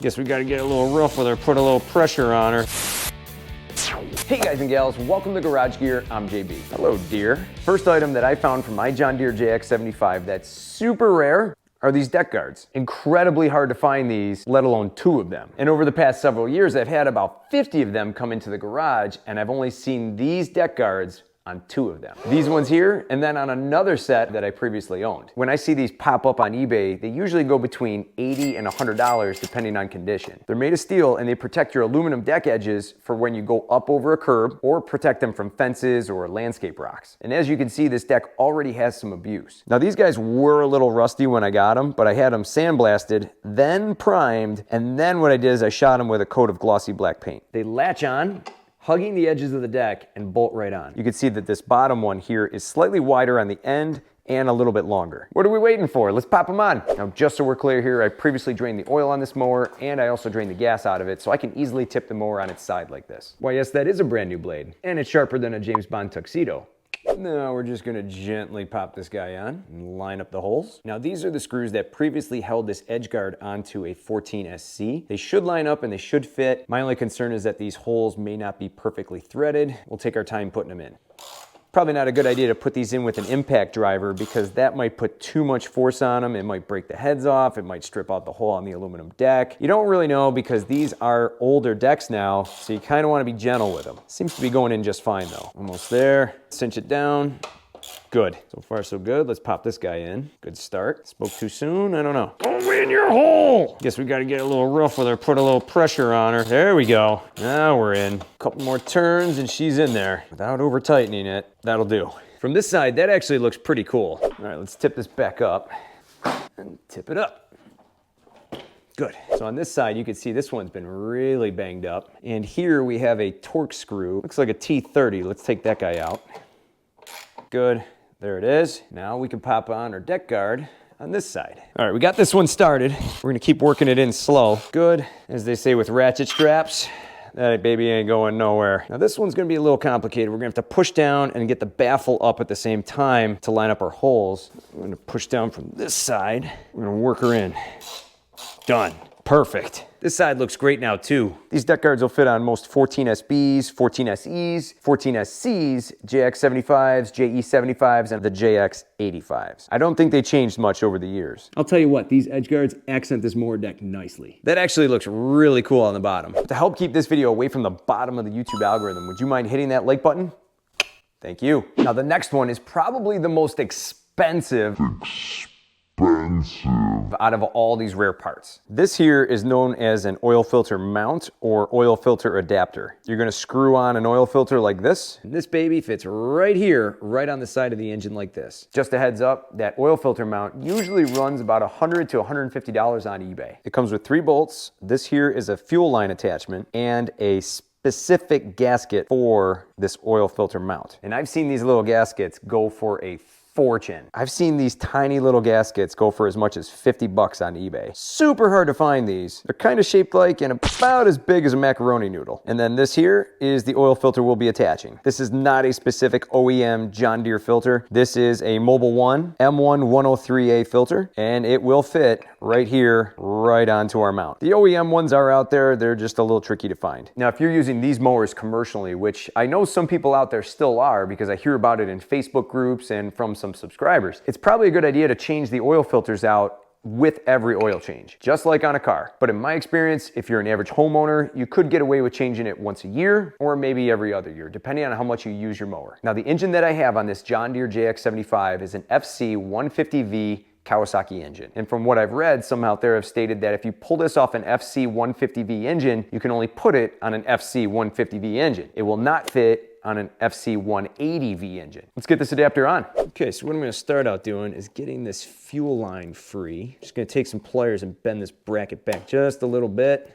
Guess we gotta get a little rough with her, put a little pressure on her. Hey guys and gals, welcome to Garage Gear. I'm JB. Hello, Deere. First item that I found from my John Deere JX75 that's super rare are these deck guards. Incredibly hard to find these, let alone 2 of them. And over the past several years, I've had about 50 of them come into the garage, and I've only seen these deck guards on 2 of them. These ones here, and then on another set that I previously owned. When I see these pop up on eBay, they usually go between $80 and $100 depending on condition. They're made of steel and they protect your aluminum deck edges for when you go up over a curb or protect them from fences or landscape rocks. And as you can see, this deck already has some abuse. Now these guys were a little rusty when I got them, but I had them sandblasted, then primed, and then what I did is I shot them with a coat of glossy black paint. They latch on, hugging the edges of the deck, and bolt right on. You can see that this bottom one here is slightly wider on the end and a little bit longer. What are we waiting for? Let's pop them on. Now, just so we're clear here, I previously drained the oil on this mower and I also drained the gas out of it so I can easily tip the mower on its side like this. Why, yes, that is a brand new blade, and it's sharper than a James Bond tuxedo. Now we're just gonna gently pop this guy on and line up the holes. Now these are the screws that previously held this edge guard onto a 14SC. They should line up and they should fit. My only concern is that these holes may not be perfectly threaded. We'll take our time putting them in. Probably not a good idea to put these in with an impact driver because that might put too much force on them. It might break the heads off. It might strip out the hole on the aluminum deck. You don't really know because these are older decks now, so you kind of want to be gentle with them. Seems to be going in just fine though. Almost there. Cinch it down. Good. So far so good. Let's pop this guy in. Good start. Spoke too soon? I don't know. Go in your hole! Guess we gotta get a little rough with her, put a little pressure on her. There we go. Now we're in. Couple more turns and she's in there. Without over tightening it, that'll do. From this side, that actually looks pretty cool. All right, let's tip this back up and tip it up. Good. So on this side, you can see this one's been really banged up. And here we have a torque screw. Looks like a T30. Let's take that guy out. Good. There it is. Now we can pop on our deck guard on this side. All right, we got this one started. We're gonna keep working it in slow. Good. As they say with ratchet straps, that baby ain't going nowhere. Now this one's gonna be a little complicated. We're gonna have to push down and get the baffle up at the same time to line up our holes. We're gonna push down from this side. We're gonna work her in. Done. Perfect. This side looks great now too. These deck guards will fit on most 14SBs, 14SEs, 14SCs, JX75s, JE75s, and the JX85s. I don't think they changed much over the years. I'll tell you what, these edge guards accent this mower deck nicely. That actually looks really cool on the bottom. To help keep this video away from the bottom of the YouTube algorithm, would you mind hitting that like button? Thank you. Now the next one is probably the most expensive out of all these rare parts. This here is known as an oil filter mount or oil filter adapter. You're gonna screw on an oil filter like this. And this baby fits right here, right on the side of the engine like this. Just a heads up, that oil filter mount usually runs about $100 to $150 on eBay. It comes with 3 bolts. This here is a fuel line attachment and a specific gasket for this oil filter mount. And I've seen these little gaskets go for a fortune. I've seen these tiny little gaskets go for as much as 50 bucks on eBay. Super hard to find these. They're kind of shaped like and about as big as a macaroni noodle. And then this here is the oil filter we'll be attaching. This is not a specific OEM John Deere filter. This is a Mobil 1 M1 103A filter, and it will fit right here, right onto our mount. The OEM ones are out there. They're just a little tricky to find. Now, if you're using these mowers commercially, which I know some people out there still are because I hear about it in Facebook groups and from some subscribers, it's probably a good idea to change the oil filters out with every oil change, just like on a car. But in my experience, if you're an average homeowner, you could get away with changing it once a year or maybe every other year, depending on how much you use your mower. Now, the engine that I have on this John Deere JX75 is an FC 150V Kawasaki engine. And from what I've read, some out there have stated that if you pull this off an FC 150V engine, you can only put it on an FC 150V engine. It will not fit on an FC 180V engine. Let's get this adapter on. Okay, so what I'm gonna start out doing is getting this fuel line free. Just gonna take some pliers and bend this bracket back just a little bit.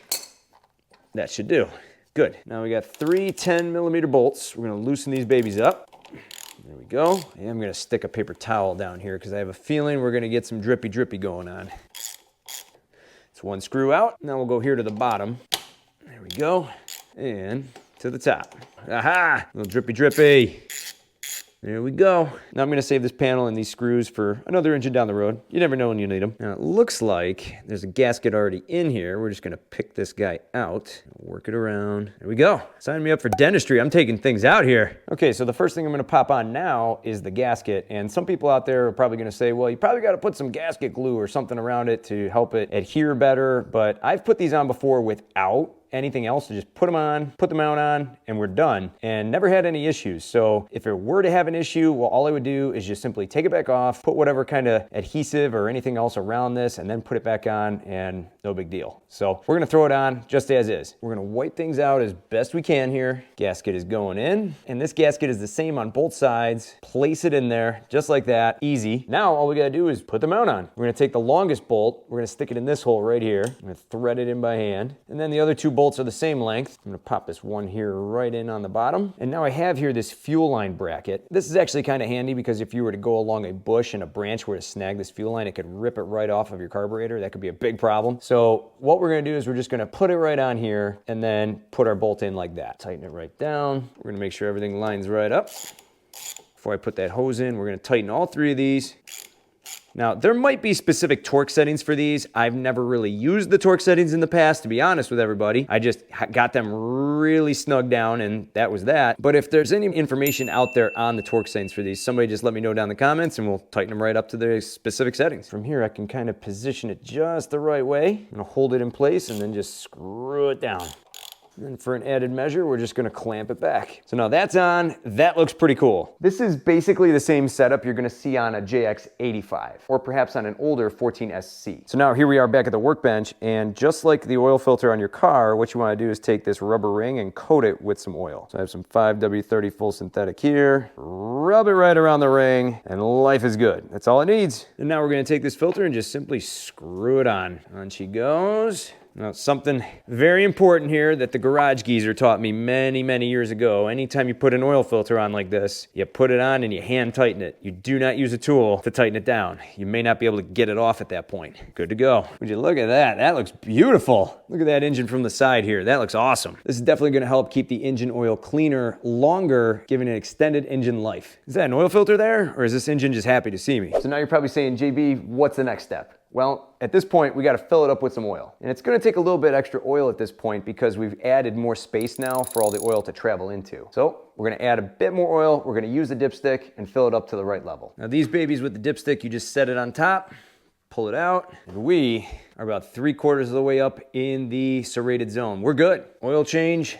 That should do. Good. Now we got 3 10mm bolts. We're gonna loosen these babies up. There we go. And I'm gonna stick a paper towel down here because I have a feeling we're gonna get some drippy going on. It's 1 screw out. Now we'll go here to the bottom. There we go. And to the top. Aha! A little drippy. There we go. Now I'm gonna save this panel and these screws for another engine down the road. You never know when you need them. Now it looks like there's a gasket already in here. We're just gonna pick this guy out, work it around. There we go. Sign me up for dentistry. I'm taking things out here. Okay, so the first thing I'm gonna pop on now is the gasket. And some people out there are probably gonna say, well, you probably gotta put some gasket glue or something around it to help it adhere better. But I've put these on before without anything else, to just put them on, put the mount on, and we're done, and never had any issues. So if it were to have an issue, well, all I would do is just simply take it back off, put whatever kind of adhesive or anything else around this, and then put it back on, and no big deal. So we're gonna throw it on just as is. We're gonna wipe things out as best we can here. Gasket is going in, and this gasket is the same on both sides. Place it in there, just like that, easy. Now all we gotta do is put the mount on. We're gonna take the longest bolt, we're gonna stick it in this hole right here. I'm gonna thread it in by hand, and then the other two bolts are the same length. I'm gonna pop this one here right in on the bottom. And now I have here this fuel line bracket. This is actually kind of handy because if you were to go along a bush and a branch were to snag this fuel line, it could rip it right off of your carburetor. That could be a big problem. So what we're gonna do is we're just gonna put it right on here and then put our bolt in like that. Tighten it right down. We're gonna make sure everything lines right up. Before I put that hose in, we're gonna tighten all three of these. Now, there might be specific torque settings for these. I've never really used the torque settings in the past, to be honest with everybody. I just got them really snug down, and that was that. But if there's any information out there on the torque settings for these, somebody just let me know down in the comments, and we'll tighten them right up to their specific settings. From here, I can kind of position it just the right way. I'm gonna hold it in place and then just screw it down. And for an added measure, we're just gonna clamp it back. So now that's on, that looks pretty cool. This is basically the same setup you're gonna see on a JX75, or perhaps on an older 14SC. So now here we are back at the workbench, and just like the oil filter on your car, what you wanna do is take this rubber ring and coat it with some oil. So I have some 5W30 full synthetic here, rub it right around the ring, and life is good. That's all it needs. And now we're gonna take this filter and just simply screw it on. On she goes. Now, something very important here that the garage geezer taught me many, many years ago. Anytime you put an oil filter on like this, you put it on and you hand tighten it. You do not use a tool to tighten it down. You may not be able to get it off at that point. Good to go. Would you look at that? That looks beautiful. Look at that engine from the side here. That looks awesome. This is definitely going to help keep the engine oil cleaner longer, giving it extended engine life. Is that an oil filter there, or is this engine just happy to see me? So now you're probably saying, JB, what's the next step? Well, at this point, we got to fill it up with some oil. And it's going to take a little bit extra oil at this point because we've added more space now for all the oil to travel into. So we're going to add a bit more oil. We're going to use the dipstick and fill it up to the right level. Now these babies with the dipstick, you just set it on top, pull it out, and we are about 3/4 of the way up in the serrated zone. We're good. Oil change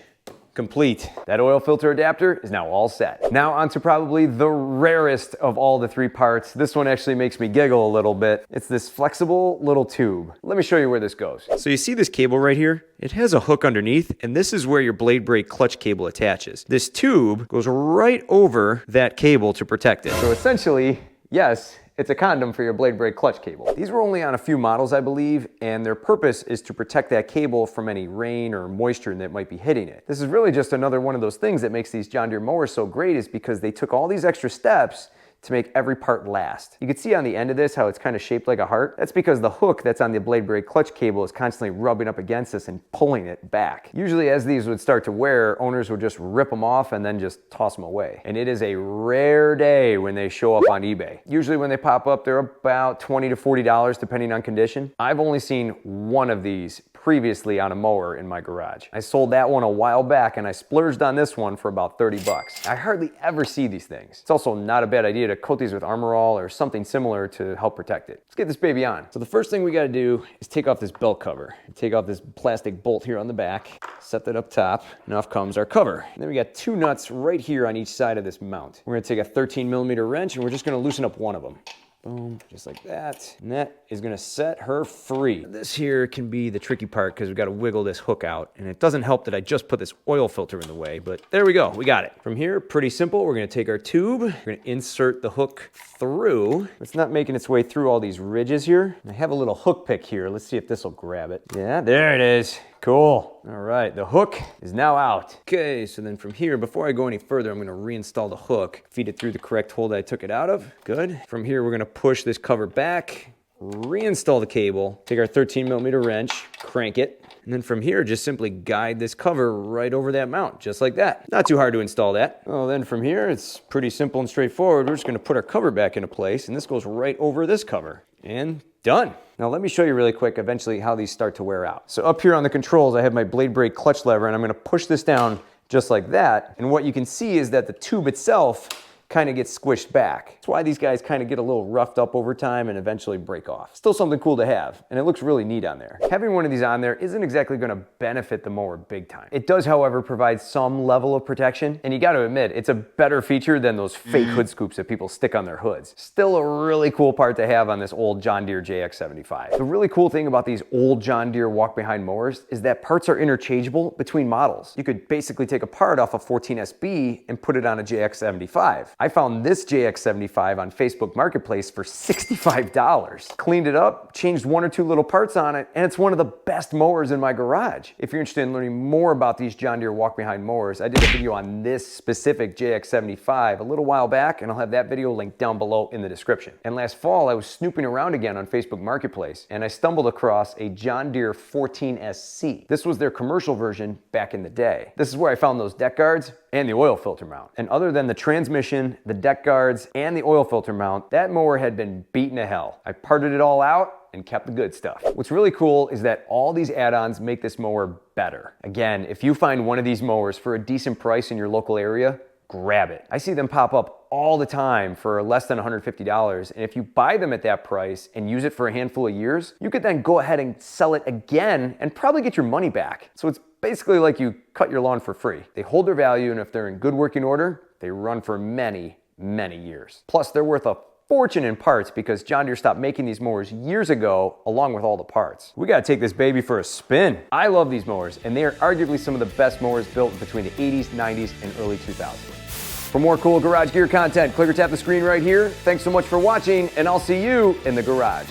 complete. That oil filter adapter is now all set. Now onto probably the rarest of all the three parts. This one actually makes me giggle a little bit. It's this flexible little tube. Let me show you where this goes. So you see this cable right here? It has a hook underneath, and this is where your blade brake clutch cable attaches. This tube goes right over that cable to protect it. So essentially, yes, it's a condom for your blade brake clutch cable. These were only on a few models, I believe, and their purpose is to protect that cable from any rain or moisture that might be hitting it. This is really just another one of those things that makes these John Deere mowers so great, is because they took all these extra steps to make every part last. You can see on the end of this how it's kind of shaped like a heart. That's because the hook that's on the blade brake clutch cable is constantly rubbing up against this and pulling it back. Usually as these would start to wear, owners would just rip them off and then just toss them away. And it is a rare day when they show up on eBay. Usually when they pop up, they're about $20 to $40 depending on condition. I've only seen one of these previously on a mower in my garage. I sold that one a while back and I splurged on this one for about 30 bucks. I hardly ever see these things. It's also not a bad idea to coat these with Armor All or something similar to help protect it. Let's get this baby on. So the first thing we gotta do is take off this belt cover. Take off this plastic bolt here on the back, set that up top, and off comes our cover. And then we got two nuts right here on each side of this mount. We're gonna take a 13mm wrench and we're just gonna loosen up one of them. Boom, just like that. And that is gonna set her free. This here can be the tricky part because we've got to wiggle this hook out. And it doesn't help that I just put this oil filter in the way, but there we go, we got it. From here, pretty simple. We're gonna take our tube, we're gonna insert the hook through. It's not making its way through all these ridges here. I have a little hook pick here. Let's see if this will grab it. Yeah, there it is. Cool. All right, the hook is now out. Okay, so then from here, before I go any further, I'm gonna reinstall the hook, feed it through the correct hole that I took it out of. Good. From here, we're gonna push this cover back, reinstall the cable, take our 13mm wrench, crank it, And then from here, just simply guide this cover right over that mount, just like that. Not too hard to install that. Well, then from here, it's pretty simple and straightforward. We're just gonna put our cover back into place, and this goes right over this cover. And done. Now let me show you really quick eventually how these start to wear out. So up here on the controls, I have my blade brake clutch lever, and I'm gonna push this down just like that. And what you can see is that the tube itself kind of gets squished back. That's why these guys kind of get a little roughed up over time and eventually break off. Still something cool to have, and it looks really neat on there. Having one of these on there isn't exactly gonna benefit the mower big time. It does, however, provide some level of protection, and you gotta admit, it's a better feature than those fake hood scoops that people stick on their hoods. Still a really cool part to have on this old John Deere JX75. The really cool thing about these old John Deere walk-behind mowers is that parts are interchangeable between models. You could basically take a part off a 14SB and put it on a JX75. I found this JX75 on Facebook Marketplace for $65. Cleaned it up, changed one or two little parts on it, and it's one of the best mowers in my garage. If you're interested in learning more about these John Deere walk-behind mowers, I did a video on this specific JX75 a little while back, and I'll have that video linked down below in the description. And last fall, I was snooping around again on Facebook Marketplace, and I stumbled across a John Deere 14SC. This was their commercial version back in the day. This is where I found those deck guards and the oil filter mount. And other than the transmission, the deck guards, and the oil filter mount, that mower had been beaten to hell. I parted it all out and kept the good stuff. What's really cool is that all these add-ons make this mower better. Again, if you find one of these mowers for a decent price in your local area, grab it. I see them pop up all the time for less than $150, and if you buy them at that price and use it for a handful of years, you could then go ahead and sell it again and probably get your money back. So it's basically like you cut your lawn for free. They hold their value, and if they're in good working order, they run for many, many years. Plus, they're worth a fortune in parts because John Deere stopped making these mowers years ago, along with all the parts. We gotta take this baby for a spin. I love these mowers, and they are arguably some of the best mowers built between the 80s, 90s, and early 2000s. For more cool garage gear content, click or tap the screen right here. Thanks so much for watching, and I'll see you in the garage.